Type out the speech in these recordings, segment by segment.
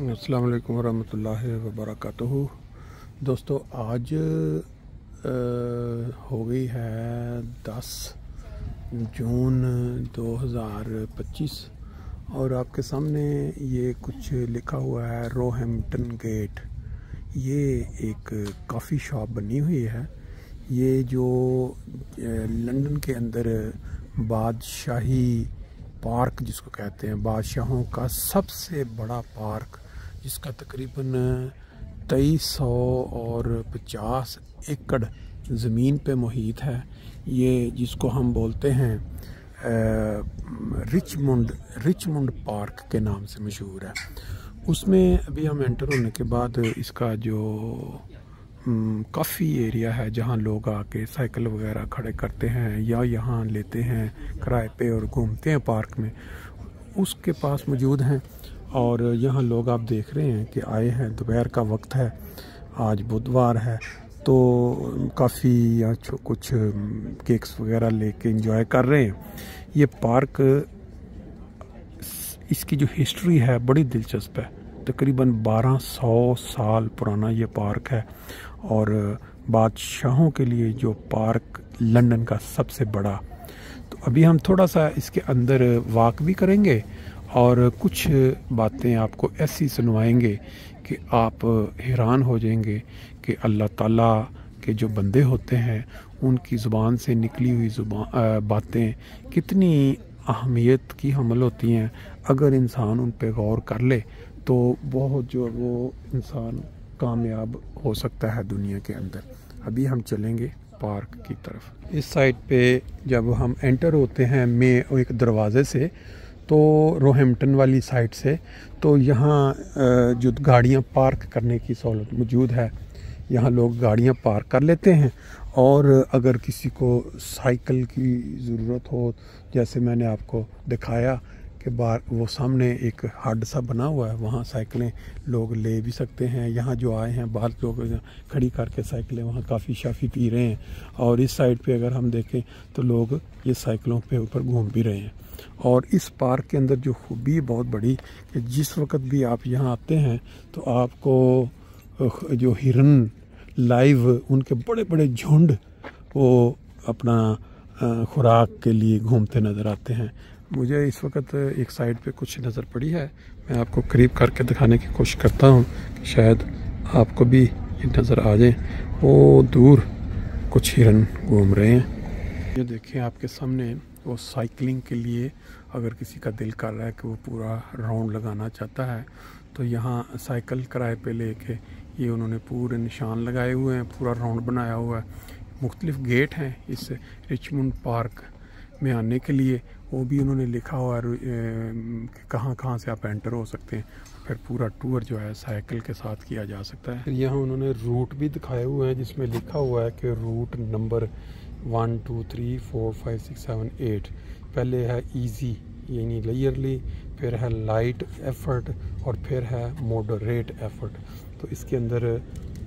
अस्सलाम वालेकुम वरहमतुल्लाहि वबरकातुहू। दोस्तों आज हो गई है 10 जून 2025 और आपके सामने ये कुछ लिखा हुआ है रोहैम्पटन गेट। ये एक कॉफ़ी शॉप बनी हुई है। ये जो लंदन के अंदर बादशाही पार्क जिसको कहते हैं, बादशाहों का सबसे बड़ा पार्क, जिसका तकरीबन 2300 और 50 एकड़ ज़मीन पे मुहित है। ये जिसको हम बोलते हैं रिचमंड पार्क के नाम से मशहूर है। उसमें अभी हम एंटर होने के बाद इसका जो काफ़ी एरिया है जहाँ लोग आके साइकिल वगैरह खड़े करते हैं या यहाँ लेते हैं किराए पे और घूमते हैं पार्क में, उसके पास मौजूद हैं। और यहाँ लोग आप देख रहे हैं कि आए हैं, दोपहर का वक्त है, आज बुधवार है, तो काफ़ी कुछ केक्स वगैरह लेके एंजॉय कर रहे हैं। ये पार्क, इसकी जो हिस्ट्री है बड़ी दिलचस्प है। तकरीबन 1200 साल पुराना ये पार्क है और बादशाहों के लिए जो पार्क लंदन का सबसे बड़ा। तो अभी हम थोड़ा सा इसके अंदर वॉक भी करेंगे और कुछ बातें आपको ऐसी सुनवाएंगे कि आप हैरान हो जाएंगे कि अल्लाह ताला के जो बंदे होते हैं उनकी ज़ुबान से निकली हुई बातें कितनी अहमियत की हमल होती हैं। अगर इंसान उन पे गौर कर ले तो बहुत जो वो इंसान कामयाब हो सकता है दुनिया के अंदर। अभी हम चलेंगे पार्क की तरफ। इस साइड पे जब हम एंटर होते हैं में एक दरवाज़े से, तो रोहैम्पटन वाली साइड से, तो यहाँ जो गाड़ियाँ पार्क करने की सहूलत मौजूद है। यहाँ लोग गाड़ियाँ पार्क कर लेते हैं और अगर किसी को साइकिल की ज़रूरत हो, जैसे मैंने आपको दिखाया कि बाहर वो सामने एक हट सा बना हुआ है, वहाँ साइकिलें लोग ले भी सकते हैं। यहाँ जो आए हैं बाहर लोग खड़ी करके साइकिलें वहाँ काफ़ी शाफ़ी पी रहे हैं। और इस साइड पे अगर हम देखें तो लोग ये साइकिलों पे ऊपर घूम भी रहे हैं। और इस पार्क के अंदर जो खूबी बहुत बड़ी कि जिस वक्त भी आप यहाँ आते हैं तो आपको जो हिरन लाइव, उनके बड़े बड़े झुंड वो अपना खुराक के लिए घूमते नज़र आते हैं। मुझे इस वक्त एक साइड पे कुछ नज़र पड़ी है, मैं आपको करीब करके दिखाने की कोशिश करता हूँ कि शायद आपको भी ये नज़र आ जाए। वो दूर कुछ हिरन घूम रहे हैं। ये देखें आपके सामने, वो साइकिलिंग के लिए अगर किसी का दिल कर रहा है कि वो पूरा राउंड लगाना चाहता है तो यहाँ साइकिल किराए पे लेके ये उन्होंने पूरे निशान लगाए हुए हैं, पूरा राउंड बनाया हुआ है। मुख्तलिफ गेट हैं इस रिचमंड पार्क में आने के लिए, वो भी उन्होंने लिखा हुआ है कि कहाँ कहाँ से आप एंटर हो सकते हैं। फिर पूरा टूर जो है साइकिल के साथ किया जा सकता है। यहाँ उन्होंने रूट भी दिखाए हुए हैं जिसमें लिखा हुआ है कि रूट नंबर 1 2 3 4 5 6 7 8। पहले है इजी यानी लेयरली, फिर है लाइट एफर्ट और फिर है मॉडरेट एफर्ट। तो इसके अंदर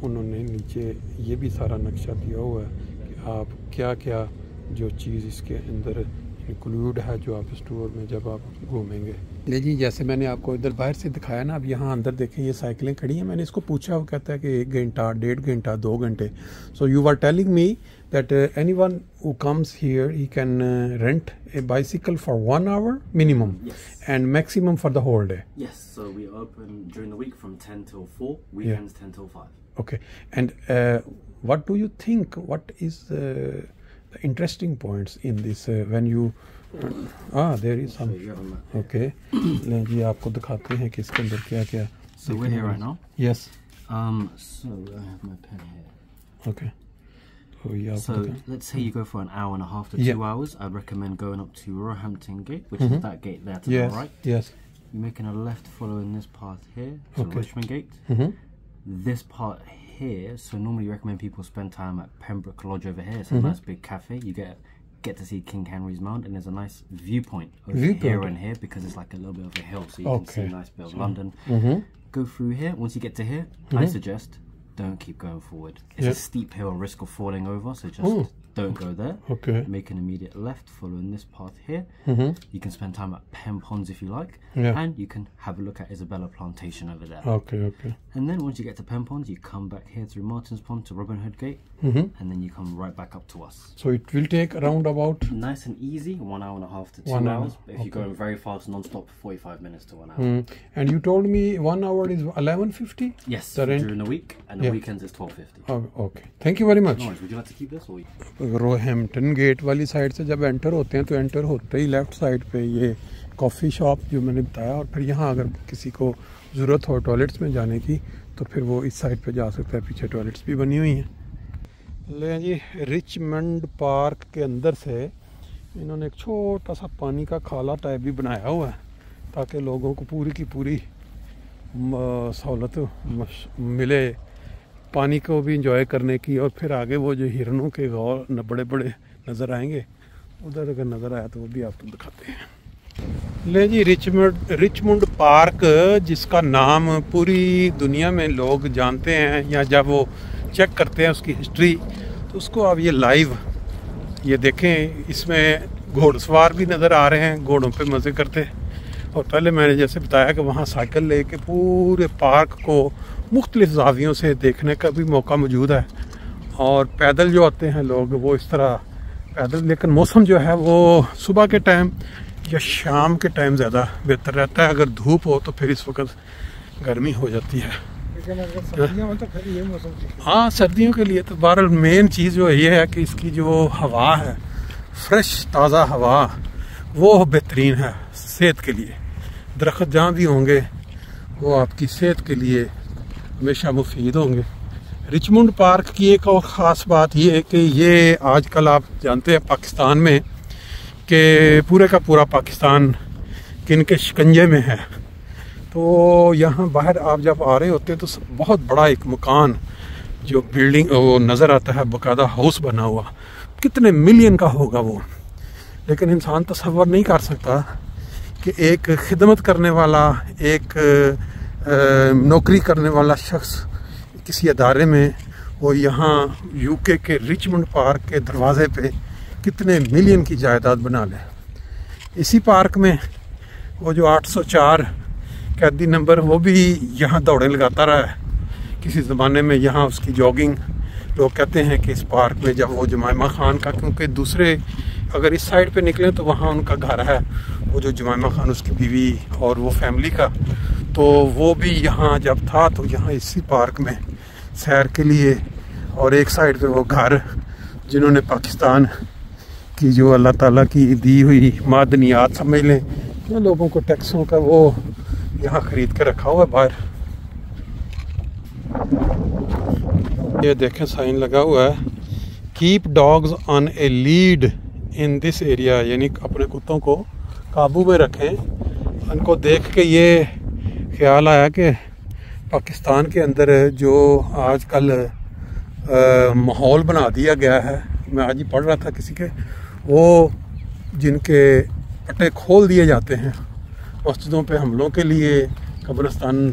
उन्होंने नीचे ये भी सारा नक्शा दिया हुआ है कि आप क्या क्या जो चीज़ इसके अंदर इंक्लूड है जो आप स्टोर में जब आप घूमेंगे। ले जी, जैसे मैंने आपको इधर बाहर से दिखाया ना, अब यहाँ अंदर देखें ये साइकिलें खड़ी हैं। मैंने इसको पूछा, वो कहता है कि 1 घंटा, 1.5 घंटा, 2 घंटे। So you are telling me that anyone who comes here he can rent a bicycle for 1 hour minimum? Yes. And maximum for the whole day? Yes, so we open during the week from 10 till 4, weekends 10 till 5. Okay. And what do you think, what is the interesting points in this when you there is some, okay. लें जी आपको दिखाते हैं कि इसके अंदर क्या क्या। So we're here right now. Yes. So I have my pen here. Okay. So let's say you go for an hour and a half to 2 hours. I'd recommend going up to Roehampton Gate, which is that gate there to the right. Yes. You're making a left following this path here, so Richmond Gate. This part here, so normally you recommend people spend time at Pembroke Lodge over here. It's a nice big cafe. You get to see King Henry's Mount, and there's a nice viewpoint over here and here because it's like a little bit of a hill, so you can see a nice bit of London. Go through here. Once you get to here, I suggest don't keep going forward. It's a steep hill, risk of falling over, so just Don't go there. Okay. Make an immediate left, following this path here. You can spend time at Pen Ponds if you like. Yeah. And you can have a look at Isabella Plantation over there. Okay, okay. And then once you get to Pen Ponds, you come back here through Martin's Pond to Robin Hood Gate. And then you come right back up to us. So it will take around about... Nice and easy, 1 hour and a half to 2 hours. But if you're going very fast, non-stop, 45 minutes to 1 hour. And you told me 1 hour is 1150? Yes, the rent? during the week. And the weekends is 1250. Oh, okay. Thank you very much. No worries. Would you like to keep this? Or... Roehampton gate वाली side से जब enter होते हैं तो enter होते ही left side पे ये coffee shop जो मैंने बताया, और फिर यहाँ अगर किसी को ज़रूरत हो टॉयलेट्स में जाने की तो फिर वो इस साइड पे जा सकता है, पीछे टॉयलेट्स भी बनी हुई हैं। ले जी, रिचमंड पार्क के अंदर से इन्होंने एक छोटा सा पानी का खाला टाइप भी बनाया हुआ है ताकि लोगों को पूरी की पूरी सहूलत मिले पानी को भी इंजॉय करने की। और फिर आगे वो जो हिरनों के गौर बड़े बड़े नज़र आएंगे, उधर अगर नज़र आया तो वो भी आपको दिखाते हैं। ले जी, रिचमंड पार्क जिसका नाम पूरी दुनिया में लोग जानते हैं, या जब वो चेक करते हैं उसकी हिस्ट्री तो उसको आप ये लाइव ये देखें। इसमें घोड़सवार भी नज़र आ रहे हैं, घोड़ों पे मज़े करते। और पहले मैंने जैसे बताया कि वहाँ साइकिल लेके पूरे पार्क को मुख्तलिफ ज़ावियों से देखने का भी मौका मौजूद है। और पैदल जो आते हैं लोग वो इस तरह पैदल, लेकिन मौसम जो है वो सुबह के टाइम या शाम के टाइम ज़्यादा बेहतर रहता है। अगर धूप हो तो फिर इस वक्त गर्मी हो जाती है। हाँ, सर्दियों के लिए तो बहरहाल मेन चीज़ जो ये है कि इसकी जो हवा है, फ्रेश ताज़ा हवा, वो बेहतरीन है सेहत के लिए। दरख्त जहाँ भी होंगे वो आपकी सेहत के लिए हमेशा मुफीद होंगे। रिचमंड पार्क की एक और ख़ास बात ये है कि ये आजकल आप जानते हैं पाकिस्तान में कि पूरे का पूरा पाकिस्तान किन के शिकंजे में है। तो यहाँ बाहर आप जब आ रहे होते हैं तो बहुत बड़ा एक मकान जो बिल्डिंग वो नज़र आता है, बाकायदा हाउस बना हुआ, कितने मिलियन का होगा वो। लेकिन इंसान तसव्वुर नहीं कर सकता कि एक खिदमत करने वाला, एक नौकरी करने वाला शख्स किसी अदारे में वो यहाँ यूके के रिचमंड पार्क के दरवाज़े पे कितने मिलियन की जायदाद बना ले। इसी पार्क में वो जो 804 कैदी नंबर, वो भी यहाँ दौड़े लगाता रहा है किसी ज़माने में। यहाँ उसकी जॉगिंग, लोग कहते हैं कि इस पार्क में जब वो जुमैमा खान का, क्योंकि दूसरे अगर इस साइड पे निकले तो वहाँ उनका घर है, वो जो जुमैमा खान उसकी बीवी और वो फैमिली का, तो वो भी यहाँ जब था तो यहाँ इसी पार्क में सैर के लिए। और एक साइड पे वो घर जिन्होंने पाकिस्तान की जो अल्लाह ताला की दी हुई मादनियात समझ लें, जो लोगों को टैक्सों का, वो यहाँ ख़रीद के रखा हुआ है बाहर। ये देखें साइन लगा हुआ है, keep dogs on a lead in this area, यानी अपने कुत्तों को काबू में रखें। उनको देख के ये ख्याल आया कि पाकिस्तान के अंदर जो आजकल माहौल बना दिया गया है, मैं आज ही पढ़ रहा था किसी के, वो जिनके पट्टे खोल दिए जाते हैं मस्जिदों पे हमलों के लिए, कब्रिस्तान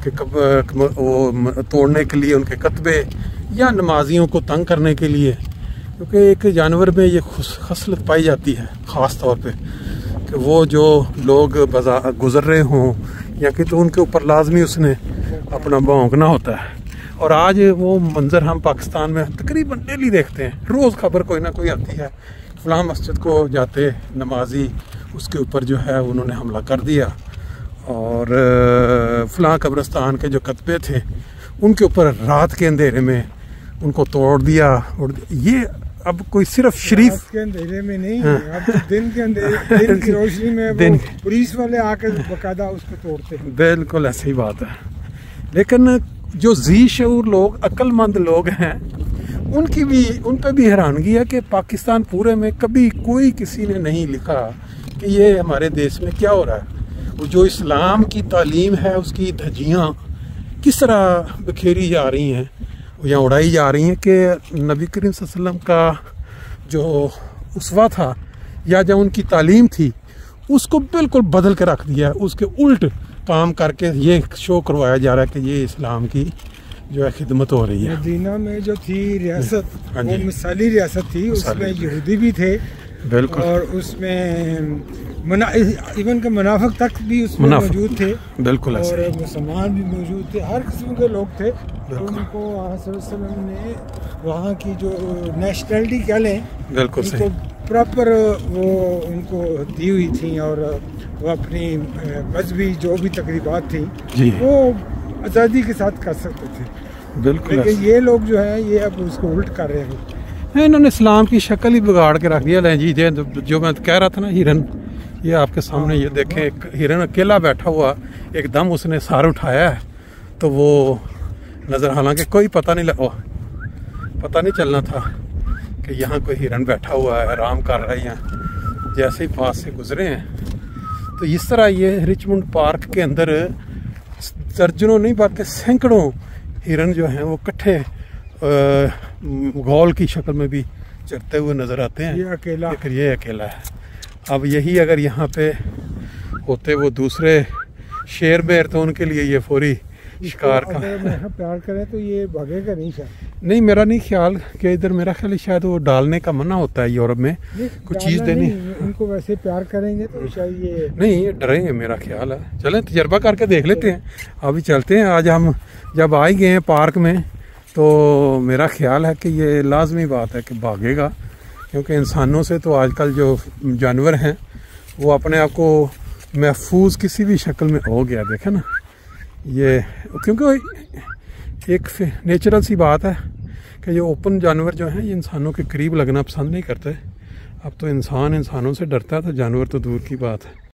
के वो तोड़ने के लिए उनके कतबे, या नमाजियों को तंग करने के लिए, क्योंकि एक जानवर में ये खसलत पाई जाती है ख़ास तौर पे कि वो जो लोग गुज़र रहे हों या कि तो उनके ऊपर लाजमी उसने अपना भौंकना होता है। और आज वो मंज़र हम पाकिस्तान में तकरीबन डेली देखते हैं, रोज़ खबर कोई ना कोई आती है, फ़लाँ मस्जिद को जाते नमाजी उसके ऊपर जो है उन्होंने हमला कर दिया, और फ़लाँ कब्रिस्तान के जो कतबे थे उनके ऊपर रात के अंधेरे में उनको तोड़ दिया। और ये अब कोई सिर्फ शरीफ के अंधेरे में नहीं, अब तो दिन के अंधेरे, दिन की रोशनी में पुलिस वाले आकर बकायदा उसको तोड़ते हैं। बिल्कुल ऐसी बात है। लेकिन जो जी शऊर लोग, अक्लमंद लोग हैं, उन पर भी हैरानगी है कि पाकिस्तान पूरे में कभी कोई किसी ने नहीं लिखा कि ये हमारे देश में क्या हो रहा है। वो जो इस्लाम की तालीम है उसकी धज्जियाँ किस तरह बिखेरी जा रही हैं या उड़ाई जा रही हैं कि नबी करीम सल्लल्लाहु अलैहि वसल्लम का जो उसवा था या जो उनकी तालीम थी उसको बिल्कुल बदल के रख दिया है, उसके उल्ट काम करके ये शो करवाया जा रहा है कि ये इस्लाम की जो है खिदमत हो रही है। मदीना में जो थी रियासत, हाँ वो जी। मिसाली रियासत थी, उसमें यहूदी भी थे बिल्कुल, और उसमें इवन के मुनाफिक तक भी उसमें मौजूद थे, बिल्कुल और ऐसे। मुसलमान भी मौजूद थे, हर किस्म के लोग थे। तो उनको वहाँ ने वहाँ की जो नेशनलिटी कह लें, बिल्कुल उनको सही, प्रॉपर वो उनको दी हुई थी, और वो अपनी मजहबी जो भी तकरीबात थी जी वो आज़ादी के साथ कर सकते थे। बिल्कुल लेकिन ऐसे। ये लोग जो है ये अब उसको उल्ट कर रहे हैं। इन्होंने इस्लाम की शक्ल ही बिगाड़ के रख दिया। लें जी, जो मैं कह रहा था ना, हिरन, ये आपके सामने ये देखें, एक हिरन अकेला बैठा हुआ, एकदम उसने सार उठाया है तो वो नज़र, हालांकि कोई पता नहीं चलना था कि यहाँ कोई हिरन बैठा हुआ है, आराम कर रहा है यहाँ, जैसे ही पास से गुजरे हैं। तो इस तरह ये रिचमंड पार्क के अंदर दर्जनों नहीं बल्कि सैकड़ों हिरन जो हैं वो इकट्ठे गौल की शक्ल में भी चरते हुए नज़र आते हैं। ये अकेला, ये अकेला है। अब यही अगर यहाँ पे होते वो दूसरे शेर बेर, तो उनके लिए ये फौरी शिकार का, अगर प्यार करें तो ये भागेगा नहीं शायद। नहीं, मेरा नहीं ख्याल कि इधर, मेरा ख्याल शायद वो डालने का मना होता है यूरोप में, कुछ चीज़ देनी। उनको वैसे प्यार करेंगे तो शायद ये नहीं, ये डरेंगे मेरा ख्याल है। चलें तजर्बा करके देख लेते हैं, अभी चलते हैं। आज हम जब आ ही गए हैं पार्क में, तो मेरा ख्याल है कि ये लाजमी बात है कि भागेगा, क्योंकि इंसानों से तो आजकल जो जानवर हैं वो अपने आप को महफूज किसी भी शक्ल में हो गया, देखें ना ये, क्योंकि एक नेचुरल सी बात है कि ये ओपन जानवर जो हैं ये इंसानों के करीब लगना पसंद नहीं करते। अब तो इंसान इंसानों से डरता है, तो जानवर तो दूर की बात है।